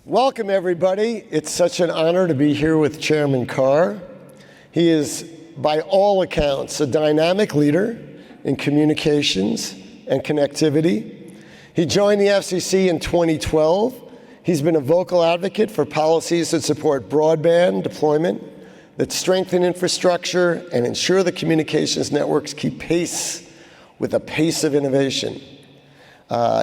Welcome, everybody. It's such an honor to be here with Chairman Carr. He is, by all accounts, a dynamic leader in communications and connectivity. He joined the FCC in 2012. He's been a vocal advocate for policies that support broadband deployment, that strengthen infrastructure and ensure the communications networks keep pace with the pace of innovation.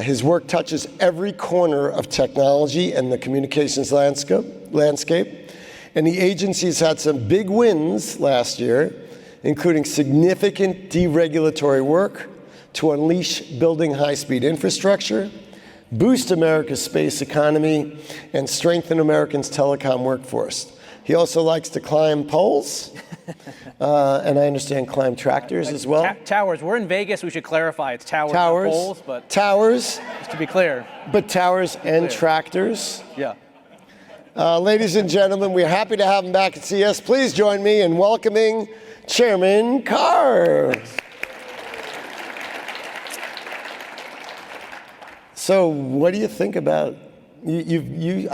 His work touches every corner of technology and the communications landscape. And the agency's had some big wins last year, including significant deregulatory work to unleash building high-speed infrastructure, boost America's space economy, and strengthen Americans' telecom workforce. He also likes to climb poles, and I understand climb tractors as well. Towers. We're in Vegas. We should clarify. It's towers, not poles. But towers. Just to be clear. But towers and tractors. Yeah. Ladies and gentlemen, we're happy to have him back at CS. Please join me in welcoming Chairman Carr. So, what do you think about? I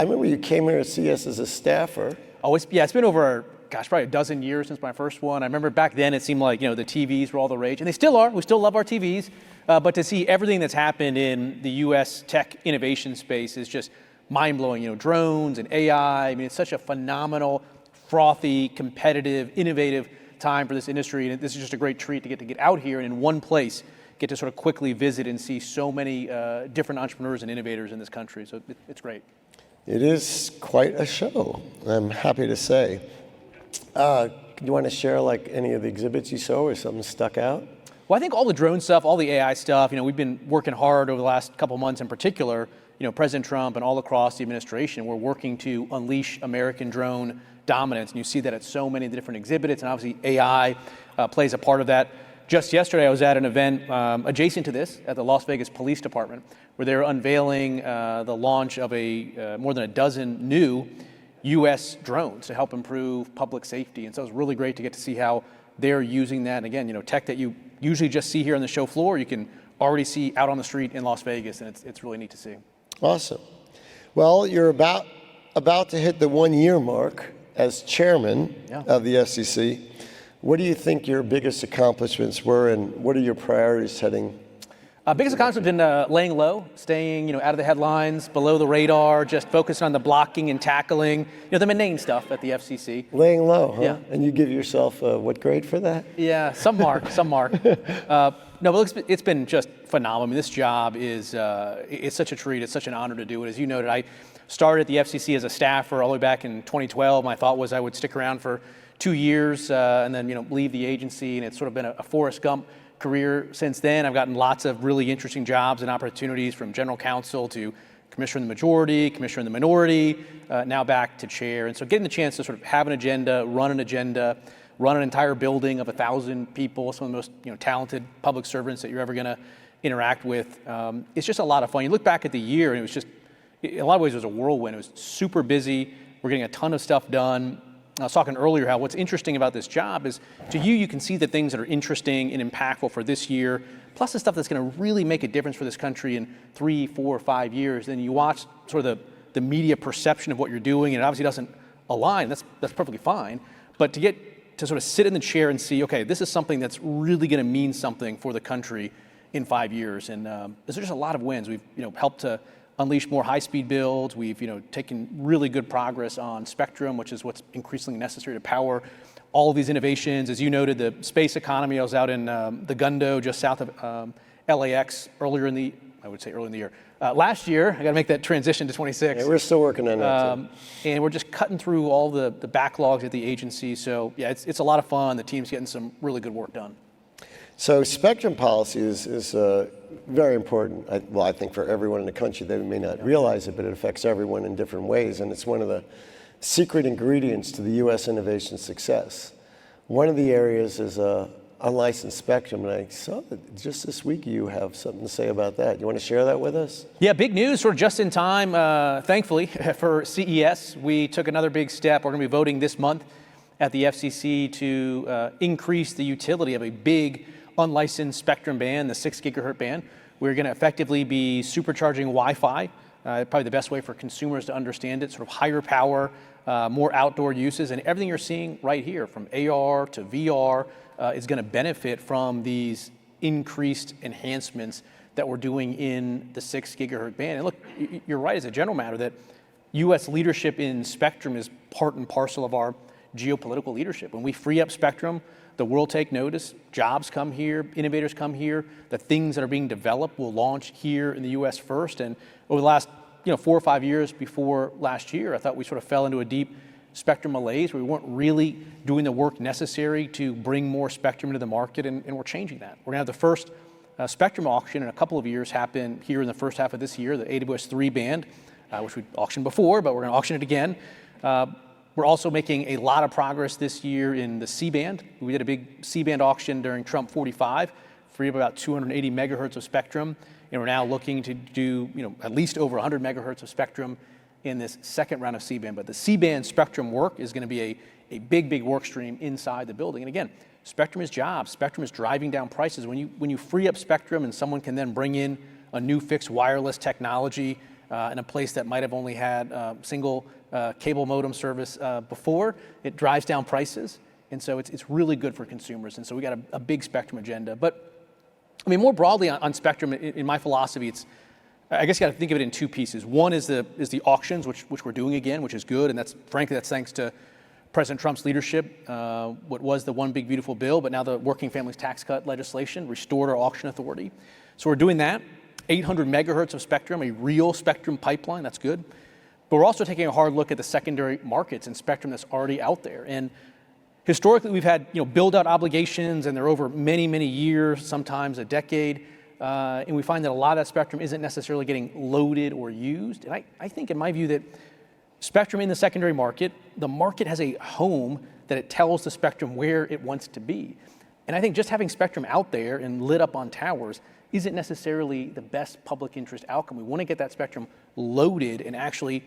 remember you came here at CS as a staffer. Oh, it's been over, probably a dozen years since my first one. I remember back then it seemed like, the TVs were all the rage, and they still are. We still love our TVs. But to see everything that's happened in the U.S. tech innovation space is just mind-blowing. Drones and AI. I mean, it's such a phenomenal, frothy, competitive, innovative time for this industry. And this is just a great treat to get out here and in one place get to sort of quickly visit and see so many different entrepreneurs and innovators in this country. So it's great. It is quite a show, I'm happy to say. You want to share any of the exhibits you saw or something stuck out? Well, I think all the drone stuff, all the AI stuff, we've been working hard over the last couple of months in particular. President Trump and all across the administration, we're working to unleash American drone dominance. And you see that at so many different exhibits, and obviously AI plays a part of that. Just yesterday, I was at an event adjacent to this at the Las Vegas Police Department, where they're unveiling the launch of more than a dozen new U.S. drones to help improve public safety. And so it was really great to get to see how they're using that. And again, tech that you usually just see here on the show floor, you can already see out on the street in Las Vegas, and it's really neat to see. Awesome. Well, you're about to hit the 1-year mark as chairman of the FCC. What do you think your biggest accomplishments were, and what are your priorities heading? Biggest accomplishment has been laying low, staying out of the headlines, below the radar, just focusing on the blocking and tackling, the mundane stuff at the FCC. Laying low, huh? Yeah. And you give yourself what grade for that? Yeah, some mark. No, but it's been just phenomenal. I mean, this job is it's such a treat. It's such an honor to do it. As you noted, I started at the FCC as a staffer all the way back in 2012. My thought was I would stick around for 2 years and then leave the agency, and it's sort of been a Forrest Gump career since then. I've gotten lots of really interesting jobs and opportunities, from general counsel to commissioner in the majority, commissioner in the minority, now back to chair. And so getting the chance to sort of have an agenda, run an entire building of 1,000 people, some of the most talented public servants that you're ever going to interact with, it's just a lot of fun. You look back at the year, and it was just, in a lot of ways, it was a whirlwind. It was super busy. We're getting a ton of stuff done. I was talking earlier how what's interesting about this job is, to you can see the things that are interesting and impactful for this year, plus the stuff that's going to really make a difference for this country in 3, 4, 5 years. Then you watch sort of the media perception of what you're doing, and it obviously doesn't align. That's perfectly fine. But to get to sort of sit in the chair and see, okay, this is something that's really going to mean something for the country in 5 years. And there's just a lot of wins. We've helped to unleash more high-speed builds. We've taken really good progress on spectrum, which is what's increasingly necessary to power all of these innovations. As you noted, the space economy. I was out in the Gundo, just south of LAX, earlier in the year. Last year, I got to make that transition to 26. Yeah, we're still working on that too. And we're just cutting through all the backlogs at the agency. So yeah, it's a lot of fun. The team's getting some really good work done. So spectrum policy is very important. I think for everyone in the country. They may not realize it, but it affects everyone in different ways, and it's one of the secret ingredients to the U.S. innovation success. One of the areas is unlicensed spectrum, and I saw that just this week you have something to say about that. You want to share that with us? Yeah, big news, sort of just in time, thankfully, for CES. We took another big step. We're going to be voting this month at the FCC to increase the utility of a big unlicensed spectrum band, the 6 gigahertz band. We're going to effectively be supercharging Wi-Fi probably the best way for consumers to understand it, sort of higher power, more outdoor uses, and everything you're seeing right here, from AR to VR, is going to benefit from these increased enhancements that we're doing in the 6 gigahertz band. And look, you're right as a general matter that U.S. leadership in spectrum is part and parcel of our geopolitical leadership. When we free up spectrum, the world take notice, jobs come here, innovators come here, the things that are being developed will launch here in the U.S. first. And over the last 4 or 5 years before last year, I thought we sort of fell into a deep spectrum malaise where we weren't really doing the work necessary to bring more spectrum into the market, and we're changing that. We're going to have the first spectrum auction in a couple of years happen here in the first half of this year, the AWS-3 band, which we auctioned before, but we're going to auction it again. We're also making a lot of progress this year in the C-band. We did a big C-band auction during Trump 45, free up about 280 megahertz of spectrum, and we're now looking to do at least over 100 megahertz of spectrum in this second round of C-band. But the C-band spectrum work is going to be a big work stream inside the building. And again, spectrum is jobs. Spectrum is driving down prices. When you free up spectrum and someone can then bring in a new fixed wireless technology in a place that might have only had single cable modem service before, it drives down prices. And so it's really good for consumers. And so we got a big spectrum agenda. But I mean, more broadly on spectrum, in my philosophy, I guess you got to think of it in two pieces. One is the auctions, which we're doing again, which is good, and that's thanks to President Trump's leadership. What was the One Big Beautiful Bill, but now the Working Families Tax Cut legislation restored our auction authority. So we're doing that. 800 megahertz of spectrum, a real spectrum pipeline. That's good. But we're also taking a hard look at the secondary markets and spectrum that's already out there. And historically, we've had build-out obligations, and they're over many years, sometimes a decade. And we find that a lot of that spectrum isn't necessarily getting loaded or used. And I think, in my view, that spectrum in the secondary market, the market has a home that it tells the spectrum where it wants to be. And I think just having spectrum out there and lit up on towers isn't necessarily the best public interest outcome. We want to get that spectrum loaded and actually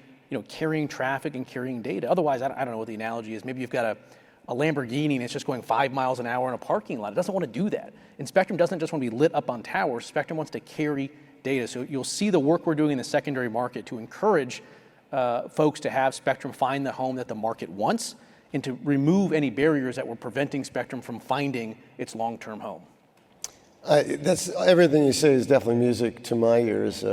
carrying traffic and carrying data. Otherwise, I don't know what the analogy is. Maybe you've got a Lamborghini and it's just going 5 miles an hour in a parking lot. It doesn't want to do that. And spectrum doesn't just want to be lit up on towers. Spectrum wants to carry data. So you'll see the work we're doing in the secondary market to encourage folks to have spectrum find the home that the market wants and to remove any barriers that were preventing spectrum from finding its long-term home. That's everything you say is definitely music to my ears.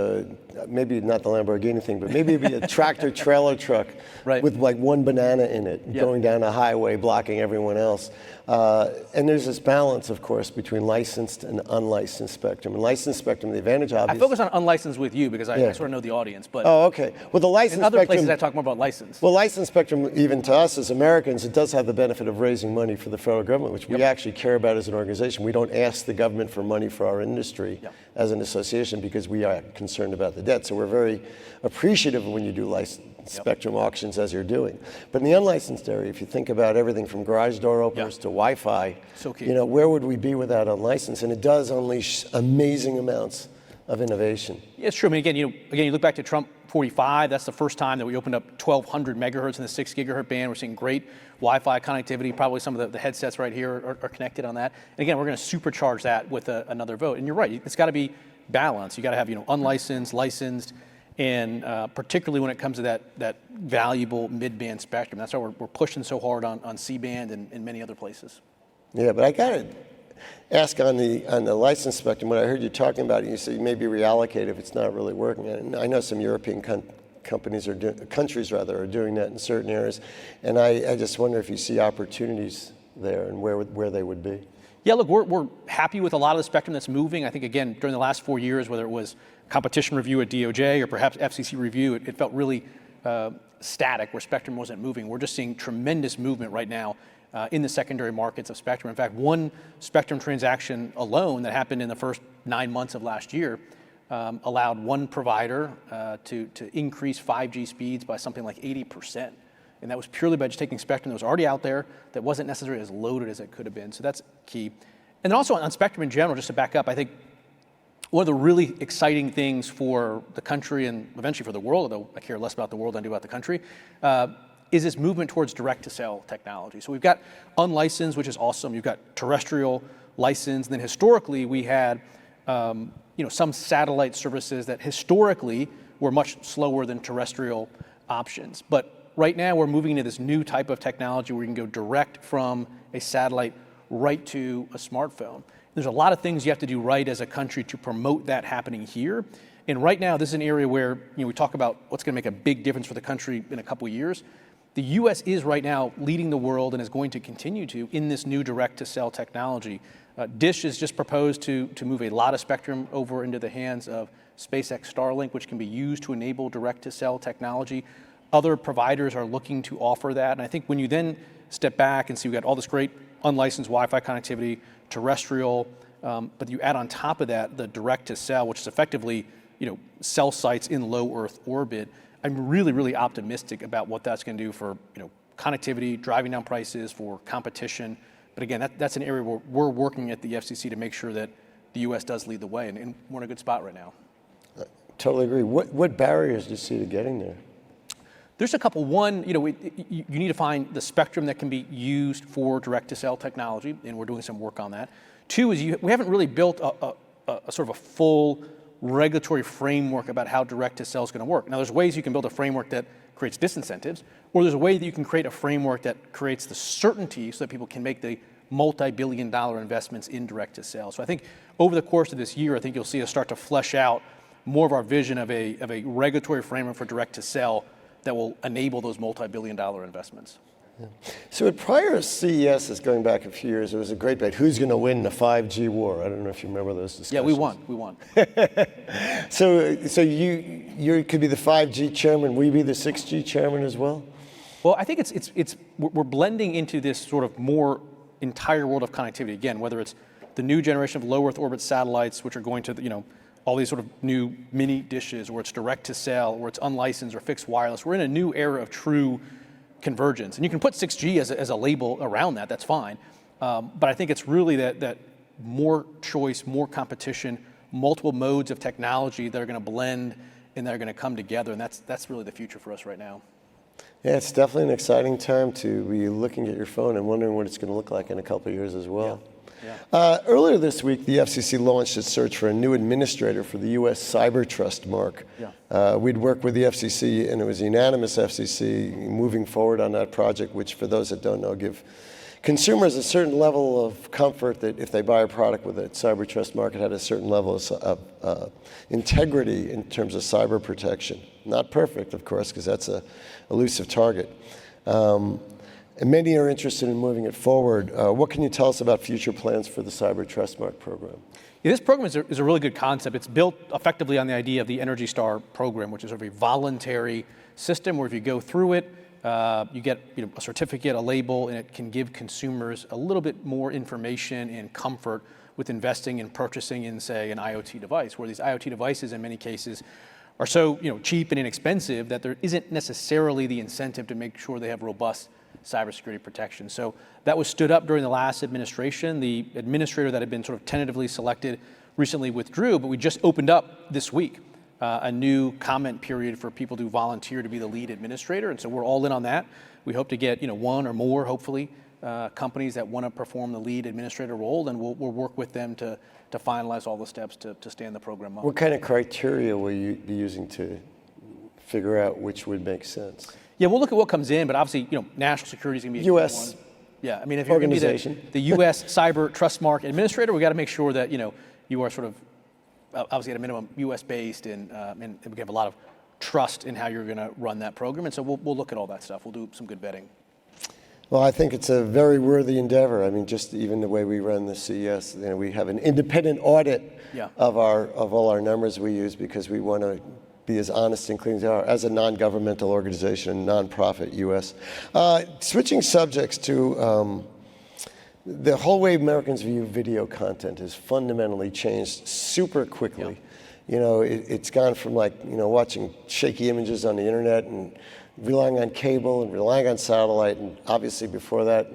Maybe not the Lamborghini thing, but maybe it'd be a tractor trailer truck with like one banana in it going down a highway, blocking everyone else. And there's this balance, of course, between licensed and unlicensed spectrum. And licensed spectrum, the advantage obviously. I focus on unlicensed with you because I sort of know the audience. But oh, okay. Well, the licensed in other spectrum, places I talk more about licensed. Well, licensed spectrum, even to us as Americans, it does have the benefit of raising money for the federal government, which we actually care about as an organization. We don't ask the government for money for our industry as an association because we are concerned about the debt. So we're very appreciative when you do licensed spectrum auctions as you're doing. But in the unlicensed area, if you think about everything from garage door openers to Wi-Fi, so key. Where would we be without unlicensed? And it does unleash amazing amounts of innovation. Yeah, it's true. I mean, again, you look back to Trump 45. That's the first time that we opened up 1,200 megahertz in the 6 gigahertz band. We're seeing great Wi-Fi connectivity. Probably some of the headsets right here are connected on that. And again, we're going to supercharge that with another vote. And you're right. It's got to be balanced. You got to have unlicensed, licensed, and particularly when it comes to that valuable mid-band spectrum. That's why we're pushing so hard on C-band and many other places. Yeah, but I got to ask on the license spectrum, when I heard you talking about it, you said you maybe reallocate if it's not really working. And I know some European countries are doing that in certain areas. And I just wonder if you see opportunities there and where they would be. Yeah, look, we're happy with a lot of the spectrum that's moving. I think, again, during the last 4 years, whether it was competition review at DOJ or perhaps FCC review, it felt really static where spectrum wasn't moving. We're just seeing tremendous movement right now in the secondary markets of spectrum. In fact, one spectrum transaction alone that happened in the first 9 months of last year allowed one provider to increase 5G speeds by something like 80%. And that was purely by just taking spectrum that was already out there that wasn't necessarily as loaded as it could have been. So that's key. And then also on spectrum in general, just to back up, I think one of the really exciting things for the country and eventually for the world, although I care less about the world than I do about the country, is this movement towards direct-to-cell technology. So we've got unlicensed, which is awesome. You've got terrestrial licensed. And then historically, we had some satellite services that historically were much slower than terrestrial options. But right now we're moving into this new type of technology where you can go direct from a satellite right to a smartphone. There's a lot of things you have to do right as a country to promote that happening here. And right now, this is an area where we talk about what's going to make a big difference for the country in a couple of years. The U.S. is right now leading the world and is going to continue to in this new direct-to-cell technology. Dish has just proposed to move a lot of spectrum over into the hands of SpaceX Starlink, which can be used to enable direct-to-cell technology. Other providers are looking to offer that. And I think when you then step back and see we've got all this great unlicensed Wi-Fi connectivity, terrestrial, but you add on top of that the direct-to-cell, which is effectively cell sites in low Earth orbit. I'm really, really optimistic about what that's going to do for connectivity, driving down prices, for competition. But again, that's an area where we're working at the FCC to make sure that the U.S. does lead the way, and we're in a good spot right now. Totally agree. What barriers do you see to getting there? There's a couple. One, you need to find the spectrum that can be used for direct-to-cell technology, and we're doing some work on that. Two is we haven't really built a sort of a full regulatory framework about how direct-to-cell is going to work. Now, there's ways you can build a framework that creates disincentives, or there's a way that you can create a framework that creates the certainty so that people can make the multi-billion-dollar investments in direct-to-cell. So I think over the course of this year, I think you'll see us start to flesh out more of our vision of a regulatory framework for direct-to-cell that will enable those multi-billion-dollar investments. Yeah. So at prior CES, going back a few years, there was a great debate. Who's going to win the 5G war? I don't know if you remember those discussions. Yeah, we won. So you could be the 5G chairman. Will you be the 6G chairman as well? Well, I think we're blending into this sort of more entire world of connectivity. Again, whether it's the new generation of low Earth orbit satellites, which are going to all these sort of new mini dishes, or it's direct to cell, or it's unlicensed or fixed wireless. We're in a new era of true convergence. And you can put 6G as a label around that, that's fine. But I think it's really that more choice, more competition, multiple modes of technology that are going to blend and that are going to come together. And that's really the future for us right now. Yeah, it's definitely an exciting time to be looking at your phone and wondering what it's going to look like in a couple of years as well. Yeah. Earlier this week, the FCC launched its search for a new administrator for the U.S. Cyber Trust mark. Yeah. We'd worked with the FCC, and it was a unanimous FCC moving forward on that project, which, for those that don't know, give consumers a certain level of comfort that if they buy a product with a Cyber Trust mark, it had a certain level of integrity in terms of cyber protection. Not perfect, of course, because that's a elusive target. And many are interested in moving it forward. What can you tell us about future plans for the Cyber Trust Mark program? Yeah, this program is a really good concept. It's built effectively on the idea of the Energy Star program, which is a very voluntary system where if you go through it, you get a certificate, a label, and it can give consumers a little bit more information and comfort with investing and purchasing in, say, an IoT device, where these IoT devices in many cases are so cheap and inexpensive that there isn't necessarily the incentive to make sure they have robust cybersecurity protection. So that was stood up during the last administration. The administrator that had been sort of tentatively selected recently withdrew, but we just opened up this week a new comment period for people to volunteer to be the lead administrator. And so we're all in on that. We hope to get one or more, hopefully, companies that want to perform the lead administrator role, and we'll work with them to finalize all the steps to stand the program up. What kind of criteria will you be using to figure out which would make sense? Yeah, we'll look at what comes in, but obviously, national security is going to be a U.S. key one. Yeah, I mean, if you're going to be the U.S. Cyber Trust Mark Administrator, we got to make sure that you are sort of obviously at a minimum U.S. based, and we have a lot of trust in how you're going to run that program. And so we'll look at all that stuff. We'll do some good vetting. Well, I think it's a very worthy endeavor. I mean, just even the way we run the CES, we have an independent audit of all our numbers we use because we want to be as honest and clean as they are as a non-governmental organization, nonprofit U.S. Switching subjects to the whole way Americans view video content has fundamentally changed super quickly. Yeah. It's gone from watching shaky images on the internet and relying on cable and relying on satellite, and obviously before that,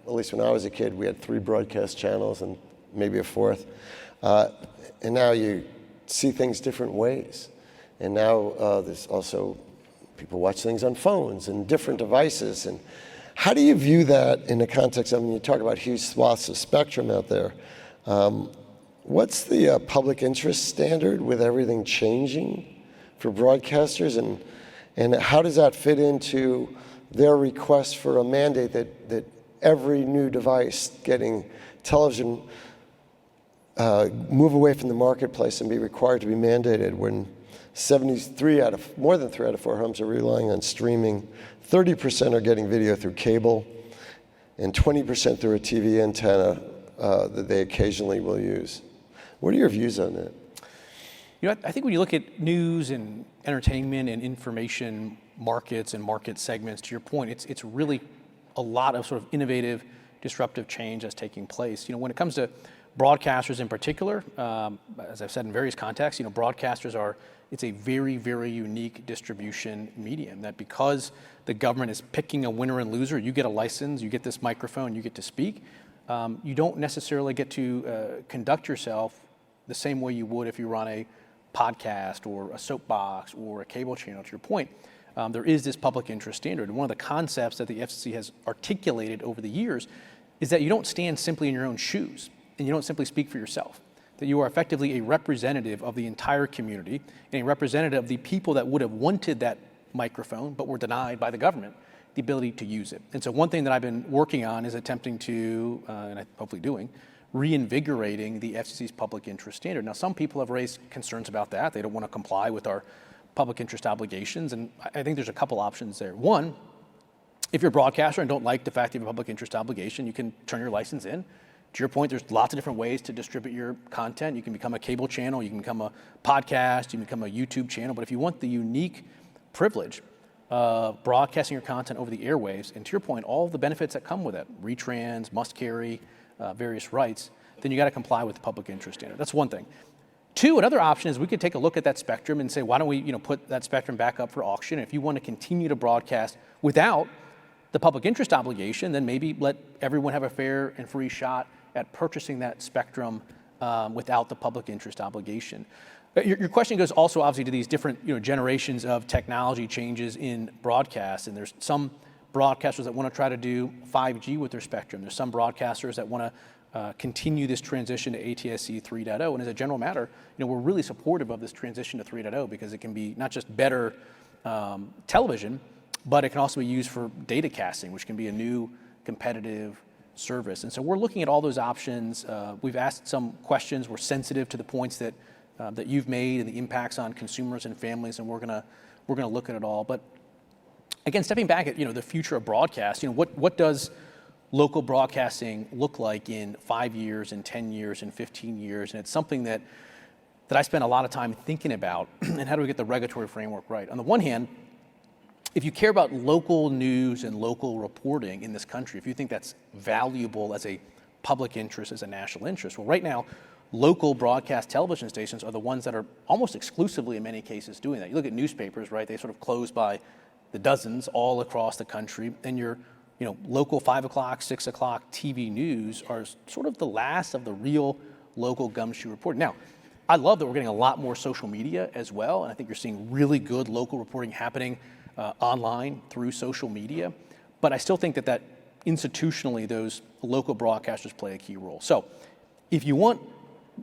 at least when I was a kid, we had 3 broadcast channels and maybe a 4th. And now you see things different ways. And now there's also people watch things on phones and different devices. And how do you view that in the context of, you talk about huge swaths of spectrum out there. What's the public interest standard with everything changing for broadcasters, and how does that fit into their request for a mandate that every new device getting television move away from the marketplace and be required to be mandated when more than 3 out of 4 homes are relying on streaming, 30% are getting video through cable, and 20% through a TV antenna that they occasionally will use. What are your views on that? You know, I think when you look at news and entertainment and information markets and market segments, to your point, it's really a lot of sort of innovative, disruptive change that's taking place. You know, when it comes to broadcasters in particular, as I've said in various contexts, you know, broadcasters it's a very, very unique distribution medium that because the government is picking a winner and loser, you get a license, you get this microphone, you get to speak, you don't necessarily get to conduct yourself the same way you would if you were on a podcast or a soapbox or a cable channel, to your point. There is this public interest standard. And one of the concepts that the FCC has articulated over the years is that you don't stand simply in your own shoes and you don't simply speak for yourself, that you are effectively a representative of the entire community and a representative of the people that would have wanted that microphone but were denied by the government the ability to use it. And so one thing that I've been working on is attempting to, and hopefully doing, reinvigorating the FCC's public interest standard. Now, some people have raised concerns about that. They don't want to comply with our public interest obligations, and I think there's a couple options there. One, if you're a broadcaster and don't like the fact that you have a public interest obligation, you can turn your license in. To your point, there's lots of different ways to distribute your content. You can become a cable channel, you can become a podcast, you can become a YouTube channel, but if you want the unique privilege of broadcasting your content over the airwaves, and to your point, all of the benefits that come with it, retrans, must carry, various rights, then you got to comply with the public interest standard. That's one thing. Two, another option is we could take a look at that spectrum and say, why don't we put that spectrum back up for auction? And if you want to continue to broadcast without the public interest obligation, then maybe let everyone have a fair and free shot at purchasing that spectrum without the public interest obligation. Your question goes also obviously to these different generations of technology changes in broadcast, and there's some broadcasters that want to try to do 5G with their spectrum. There's some broadcasters that want to continue this transition to ATSC 3.0. And as a general matter, we're really supportive of this transition to 3.0 because it can be not just better television, but it can also be used for data casting, which can be a new competitive service. And so we're looking at all those options. We've asked some questions. We're sensitive to the points that you've made and the impacts on consumers and families, and we're gonna look at it all. But again, stepping back at the future of broadcast, what does local broadcasting look like in 5 years, in 10 years, in 15 years? And it's something that I spend a lot of time thinking about, and how do we get the regulatory framework right? On the one hand, if you care about local news and local reporting in this country, if you think that's valuable as a public interest, as a national interest, well, right now, local broadcast television stations are the ones that are almost exclusively, in many cases, doing that. You look at newspapers, right? They sort of close by the dozens all across the country, and your local 5 o'clock, 6 o'clock TV news are sort of the last of the real local gumshoe reporting. Now, I love that we're getting a lot more social media as well, and I think you're seeing really good local reporting happening online through social media, but I still think that institutionally those local broadcasters play a key role. So if you want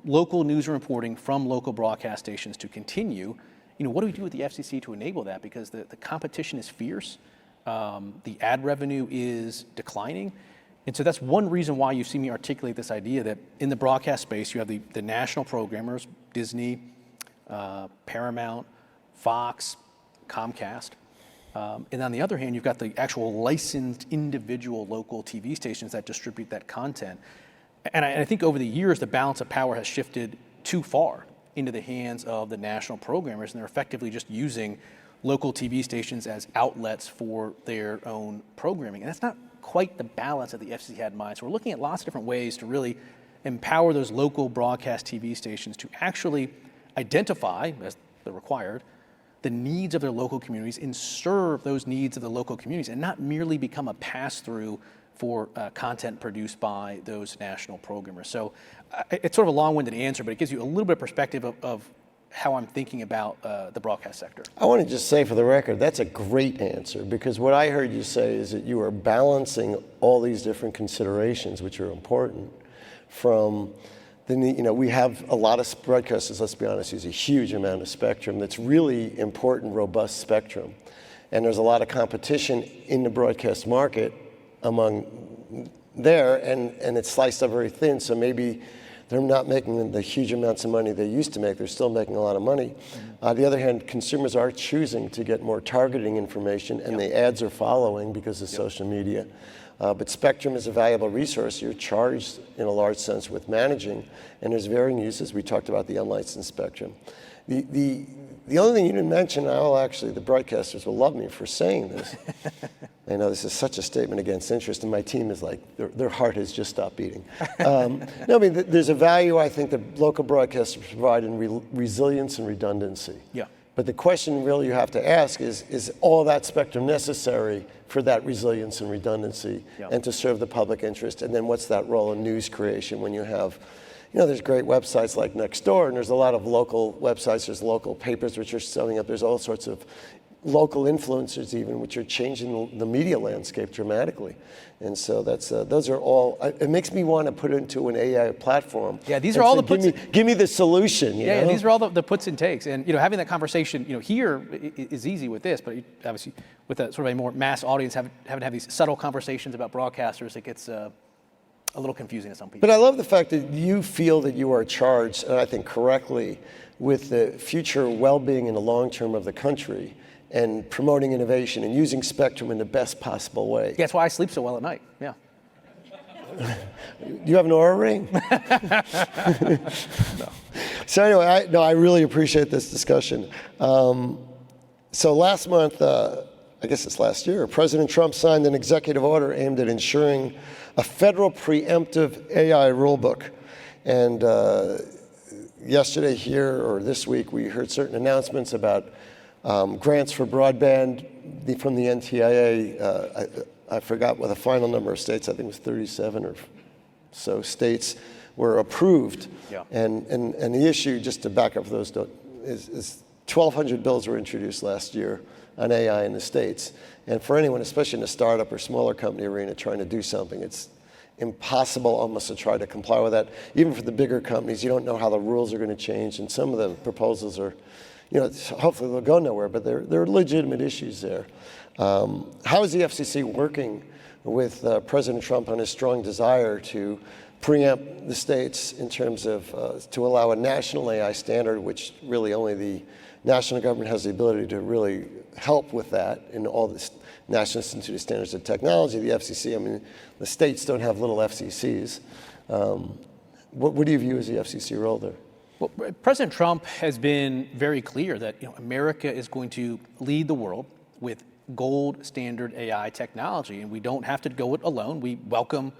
local news and reporting from local broadcast stations to continue, what do we do with the FCC to enable that? Because the competition is fierce, the ad revenue is declining, and so that's one reason why you see me articulate this idea that in the broadcast space you have the national programmers, Disney, Paramount, Fox, Comcast, and on the other hand you've got the actual licensed individual local TV stations that distribute that content. And I think over the years the balance of power has shifted too far into the hands of the national programmers, and they're effectively just using local TV stations as outlets for their own programming. And that's not quite the balance that the FCC had in mind. So we're looking at lots of different ways to really empower those local broadcast TV stations to actually identify, as they're required, the needs of their local communities and serve those needs of the local communities and not merely become a pass-through for content produced by those national programmers. So it's sort of a long-winded answer, but it gives you a little bit of perspective of how I'm thinking about the broadcast sector. I want to just say for the record, that's a great answer, because what I heard you say is that you are balancing all these different considerations, which are important, from then we have a lot of broadcasters, let's be honest, use a huge amount of spectrum that's really important, robust spectrum. And there's a lot of competition in the broadcast market among there, and it's sliced up very thin, so maybe they're not making the huge amounts of money they used to make. They're still making a lot of money. On the other hand, consumers are choosing to get more targeting information, and the ads are following because of social media. But spectrum is a valuable resource. You're charged in a large sense with managing, and there's varying uses. We talked about the unlicensed spectrum. The only thing you didn't mention, actually, the broadcasters will love me for saying this. I know this is such a statement against interest, and my team is like, their heart has just stopped beating. No, I mean, there's a value, I think, that local broadcasters provide in resilience and redundancy. Yeah. But the question really you have to ask is all that spectrum necessary for that resilience and redundancy and to serve the public interest? And then what's that role in news creation when you have, there's great websites like Nextdoor, and there's a lot of local websites, there's local papers which are setting up, there's all sorts of local influencers even, which are changing the media landscape dramatically. And so those are all, it makes me want to put it into an AI platform. Yeah, these are all the puts. Give me the solution. You know? These are all the puts and takes. And having that conversation, here is easy with this, but obviously with a sort of a more mass audience, having to have these subtle conversations about broadcasters, it gets a little confusing to some people. But I love the fact that you feel that you are charged, and I think correctly, with the future well-being in the long term of the country, and promoting innovation and using spectrum in the best possible way. Yeah, that's why I sleep so well at night. Yeah. Do you have an Oura ring? No. So anyway, I really appreciate this discussion. So last month, I guess it's last year, President Trump signed an executive order aimed at ensuring a federal preemptive AI rulebook. And yesterday here, or this week, we heard certain announcements about grants for broadband from the NTIA. I forgot what the final number of states, I think it was 37 or so states, were approved. Yeah. And the issue, just to back up for those, is 1,200 bills were introduced last year on AI in the states. And for anyone, especially in the startup or smaller company arena, trying to do something, it's impossible almost to try to comply with that. Even for the bigger companies, you don't know how the rules are going to change, and some of the proposals are, hopefully they'll go nowhere, but there are legitimate issues there. How is the FCC working with President Trump on his strong desire to preempt the states in terms of to allow a national AI standard, which really only the national government has the ability to really help with that in all this National Institute of Standards and Technology, the FCC. I mean, the states don't have little FCCs. What do you view as the FCC role there? Well, President Trump has been very clear that America is going to lead the world with gold standard AI technology, and we don't have to go it alone. We welcome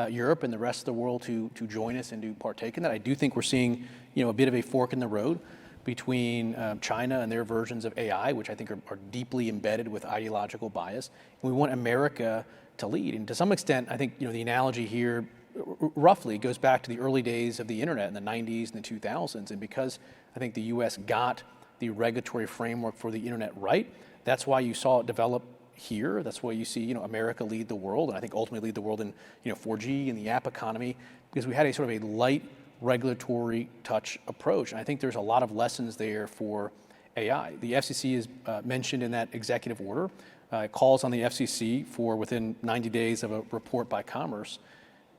Europe and the rest of the world to join us and to partake in that. I do think we're seeing a bit of a fork in the road between China and their versions of AI, which I think are deeply embedded with ideological bias. And we want America to lead, and to some extent, I think the analogy here roughly goes back to the early days of the internet in the 90s and the 2000s. And because I think the US got the regulatory framework for the internet right, that's why you saw it develop here. That's why you see America lead the world, and I think ultimately lead the world in 4G and the app economy, because we had a sort of a light regulatory touch approach. And I think there's a lot of lessons there for AI. The FCC is mentioned in that executive order. It calls on the FCC for within 90 days of a report by Commerce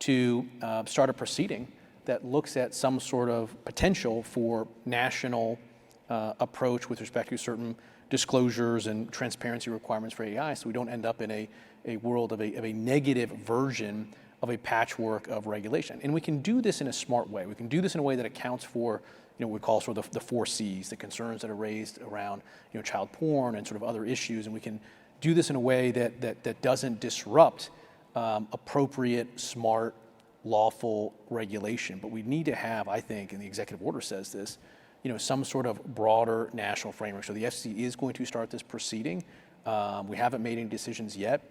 to start a proceeding that looks at some sort of potential for national approach with respect to certain disclosures and transparency requirements for AI, so we don't end up in a world of a negative version of a patchwork of regulation. And we can do this in a smart way. We can do this in a way that accounts for what we call sort of the 4 Cs, the concerns that are raised around child porn and sort of other issues, and we can do this in a way that doesn't disrupt appropriate, smart, lawful regulation. But we need to have, I think, and the executive order says this, some sort of broader national framework. So the FCC is going to start this proceeding. We haven't made any decisions yet.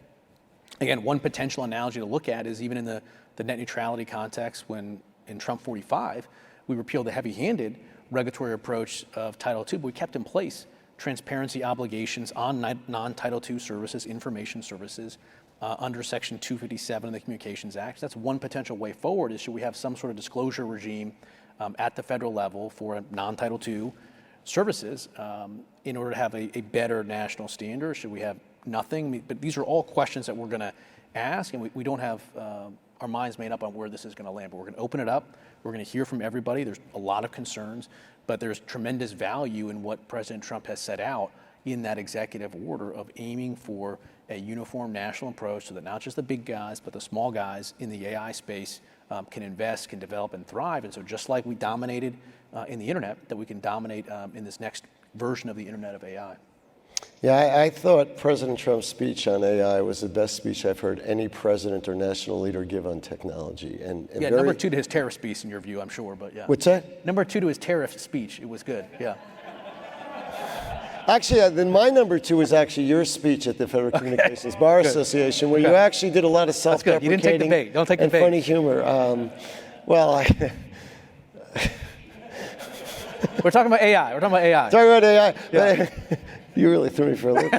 Again, one potential analogy to look at is even in the net neutrality context, when in Trump 45, we repealed the heavy-handed regulatory approach of Title II, but we kept in place transparency obligations on non-Title II services, information services, under Section 257 of the Communications Act. That's one potential way forward, is should we have some sort of disclosure regime at the federal level for non-Title II services in order to have a better national standard? Should we have nothing? But these are all questions that we're going to ask, and we don't have our minds made up on where this is going to land. But we're going to open it up. We're going to hear from everybody. There's a lot of concerns, but there's tremendous value in what President Trump has set out in that executive order of aiming for a uniform national approach so that not just the big guys, but the small guys in the AI space can invest, can develop, and thrive. And so just like we dominated in the internet, that we can dominate in this next version of the Internet of AI. Yeah, I thought President Trump's speech on AI was the best speech I've heard any president or national leader give on technology. And yeah, number two to his tariff speech, in your view, I'm sure, but yeah. What's that? Number two to his tariff speech, it was good, yeah. Actually, then my number two is actually your speech at the Federal Communications Bar Association, where you actually did a lot of self-deprecating You didn't take the bait. Don't take the and bait. funny humor. We're talking about AI. Talking about AI. Yeah. You really threw me for a loop.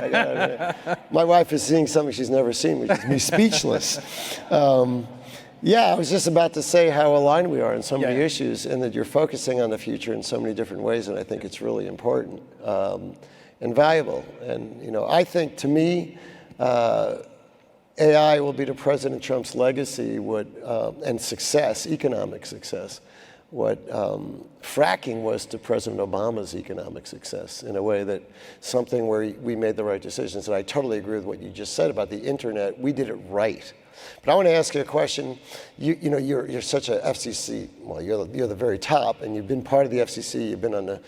My wife is seeing something she's never seen, which is me speechless. Yeah, I was just about to say how aligned we are on so many issues, and that you're focusing on the future in so many different ways, and I think it's really important and valuable. And I think, to me, AI will be to President Trump's legacy and success, economic success, what fracking was to President Obama's economic success, in a way that something where we made the right decisions. And I totally agree with what you just said about the internet. We did it right. But I want to ask you a question. You're such a FCC, well, you're the very top, and you've been part of the FCC. You've been on the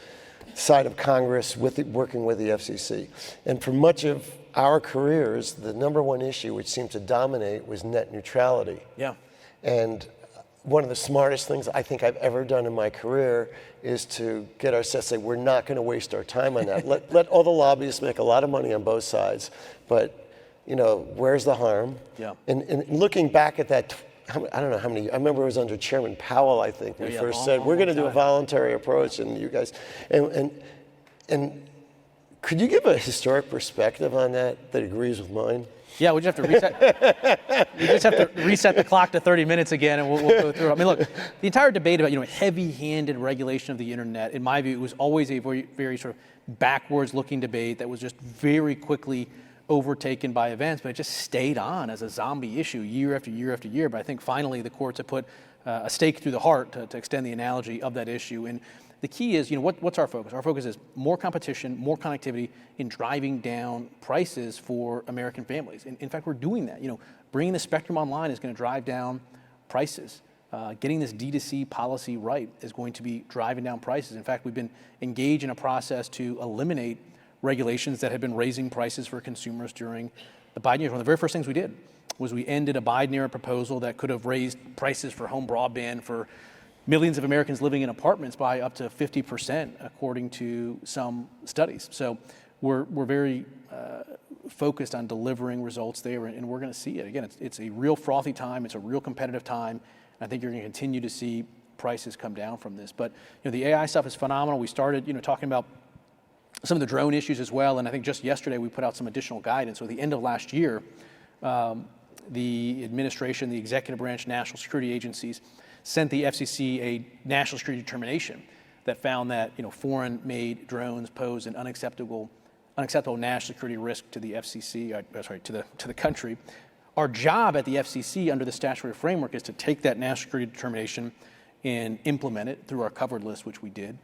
side of Congress working with the FCC. And for much of our careers, the number one issue which seemed to dominate was net neutrality. Yeah. And one of the smartest things I think I've ever done in my career is to get ourselves to say, we're not going to waste our time on that. Let all the lobbyists make a lot of money on both sides, but where's the harm? Yeah. And looking back at that, I don't know how many, I remember it was under Chairman Powell, I think, we first said, we're going to do a voluntary approach, and you guys, and could you give a historic perspective on that agrees with mine? Yeah, we just have to reset. We just have to reset the clock to 30 minutes again, and we'll go through it. I mean, look, the entire debate about heavy-handed regulation of the internet, in my view, it was always a very, very sort of backwards-looking debate that was just very quickly overtaken by events, but it just stayed on as a zombie issue year after year after year. But I think finally the courts have put a stake through the heart to extend the analogy of that issue. And the key is, what's our focus? Our focus is more competition, more connectivity in driving down prices for American families. In fact, we're doing that. Bringing the spectrum online is going to drive down prices. Getting this D2C policy right is going to be driving down prices. In fact, we've been engaged in a process to eliminate regulations that had been raising prices for consumers during the Biden years. One of the very first things we did was we ended a Biden-era proposal that could have raised prices for home broadband for millions of Americans living in apartments by up to 50%, according to some studies. So we're very focused on delivering results there, and we're going to see it. Again, it's a real frothy time. It's a real competitive time. And I think you're going to continue to see prices come down from this. But the AI stuff is phenomenal. We started talking about some of the drone issues as well, and I think just yesterday we put out some additional guidance. So at the end of last year, the administration, the executive branch, national security agencies sent the FCC a national security determination that found that foreign-made drones pose an unacceptable national security risk to the FCC, to the country. Our job at the FCC under the statutory framework is to take that national security determination and implement it through our covered list, which we did.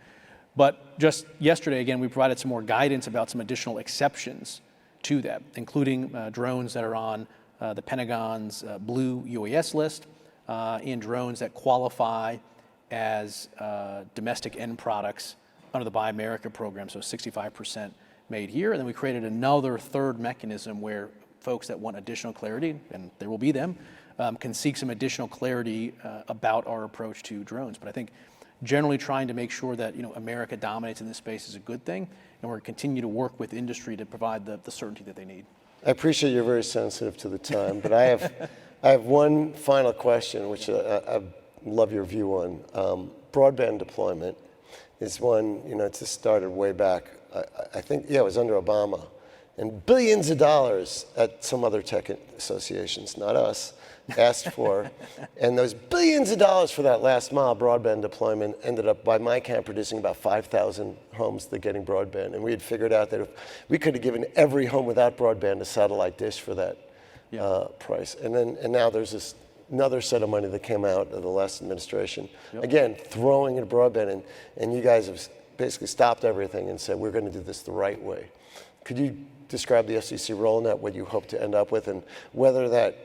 But just yesterday, again, we provided some more guidance about some additional exceptions to that, including drones that are on the Pentagon's blue UAS list and drones that qualify as domestic end products under the Buy America program, so 65% made here. And then we created another third mechanism where folks that want additional clarity, and there will be them, can seek some additional clarity about our approach to drones. But I think generally trying to make sure that America dominates in this space is a good thing, and we're going to continue to work with industry to provide the certainty that they need. I appreciate you're very sensitive to the time, but I have one final question, which I love your view on. Broadband deployment is one, it just started way back. I think, it was under Obama. and billions of dollars at some other tech associations, not us, asked for. And those billions of dollars for that last mile broadband deployment ended up, by my count, producing about 5,000 homes that are getting broadband. And we had figured out that if we could have given every home without broadband a satellite dish for that price. And now there's another set of money that came out of the last administration. Again, throwing in broadband, and you guys have basically stopped everything and said, we're going to do this the right way. Could you describe the FCC role in that, what you hope to end up with, and whether that,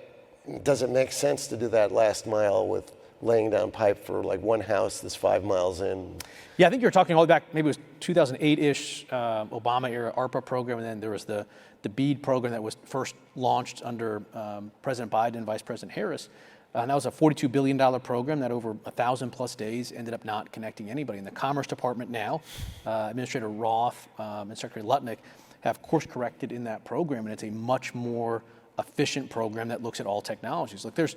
does it make sense to do that last mile with laying down pipe for like one house that's 5 miles in? Yeah, I think you're talking all the way back, maybe it was 2008-ish, Obama-era ARPA program, and then there was the BEAD program that was first launched under President Biden and Vice President Harris. And that was a $42 billion program that over 1,000 plus days ended up not connecting anybody. In the Commerce Department now, Administrator Roth and Secretary Lutnick have course corrected in that program, and it's a much more efficient program that looks at all technologies. Look, there's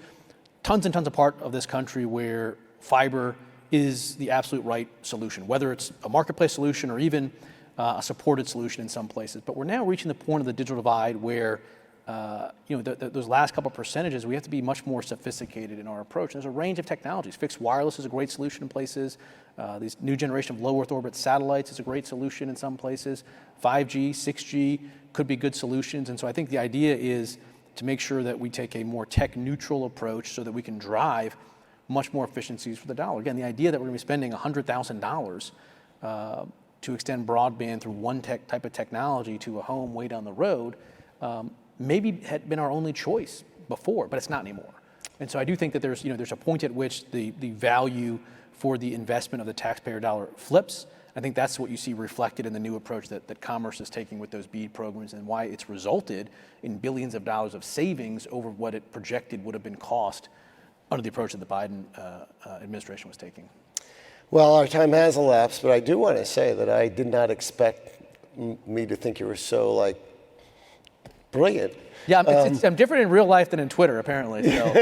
tons and tons of part of this country where fiber is the absolute right solution, whether it's a marketplace solution or even a supported solution in some places. But we're now reaching the point of the digital divide where those last couple of percentages, we have to be much more sophisticated in our approach. There's a range of technologies. Fixed wireless is a great solution in places. These new generation of low Earth orbit satellites is a great solution in some places. 5G, 6G could be good solutions. And so I think the idea is to make sure that we take a more tech neutral approach so that we can drive much more efficiencies for the dollar. Again, the idea that we're going to be spending $100,000 to extend broadband through one type of technology to a home way down the road maybe had been our only choice before, but it's not anymore. And so I do think that there's a point at which the value for the investment of the taxpayer dollar flips. I think that's what you see reflected in the new approach that Commerce is taking with those BEAD programs, and why it's resulted in billions of dollars of savings over what it projected would have been cost under the approach that the Biden administration was taking. Well, our time has elapsed, but I do want to say that I did not expect me to think you were so brilliant. Yeah, I'm different in real life than in Twitter, apparently. So.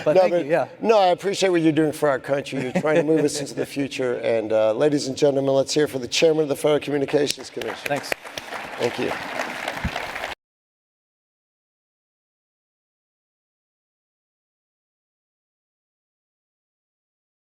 But thank you, yeah. No, I appreciate what you're doing for our country. You're trying to move us into the future. And ladies and gentlemen, let's hear for the chairman of the Federal Communications Commission. Thanks. Thank you.